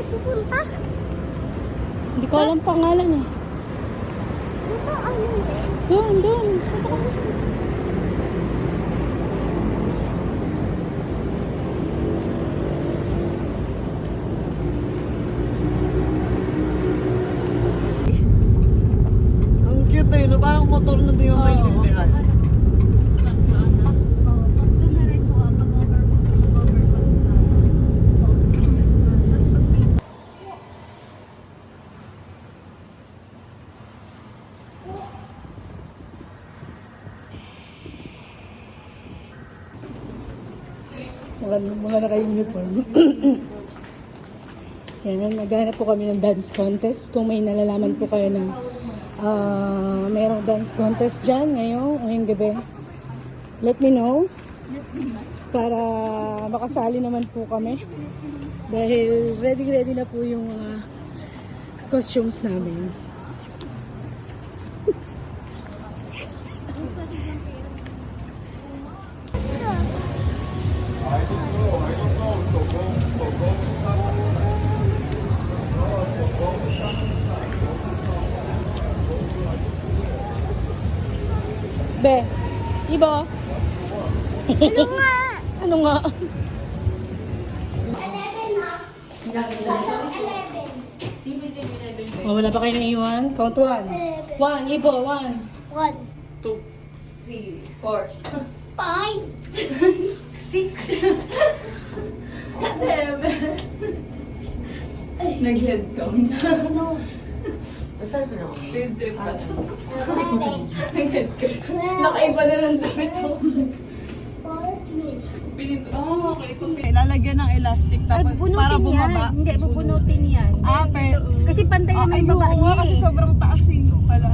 pupunta? Hindi ko alam pangalan eh. Dito, ano din? Doon, doon. Ang cute eh, no? Parang motor na din yung maintindihan. Pag dumiretso ka, pag overpass ka. Tapos pag may Mga naka-uniform. Yan, maghanap po kami ng dance contest. Kung may nalalaman po kayo na mayroong dance contest dyan ngayong gabi, let me know. Para makasali naman po kami. Dahil ready na po yung mga costumes namin. Be, Ibo. Ano nga? Ano nga? 11 Oh, wala pa kayo naiwan? Count 1. 1, Ibo, 1. 1, 2, 3, 4. 5, 6, 7. Nag-head count. No. Saan na ako? Field trip pa. 11, Nakaiba na lang damit mo. 14. Okay. Ilalagyan ng elastic tapos para bumaba. Hindi, bubunutin yan. Kasi pantay naman yung baba niya kasi eh. sobrang taas eh.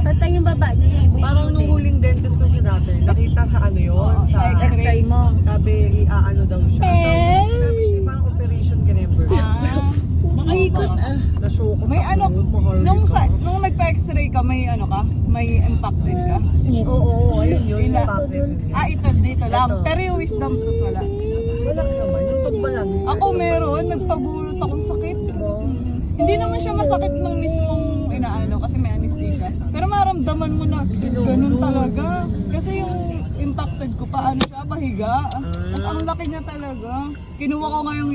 Pantay yung baba niya eh. Parang nung huling dentist ko siya dati, nakita sa ano yun? Sa X-ray mo. Sabi, iaano daw siya. Sabi siya, parang operation ka never. Makaikot ah. Nasuko. May ano, nung nagpa-x-ray ka, may ano ka? May impacted ka? Oo, ayun yun. Ila- Impacted. Ito, dito lang. Ito. Pero yung wisdom tooth wala. Wala naman, yung tugma lang. Ako meron, nagpagulot akong sakit. Hindi naman siya masakit ng mismong inaano kasi may anesthesia. Pero maramdaman mo na ganun talaga. Kasi yung impacted ko pa ano siya, pahiga. Tapos ang laki niya talaga. Kinuha ko ngayong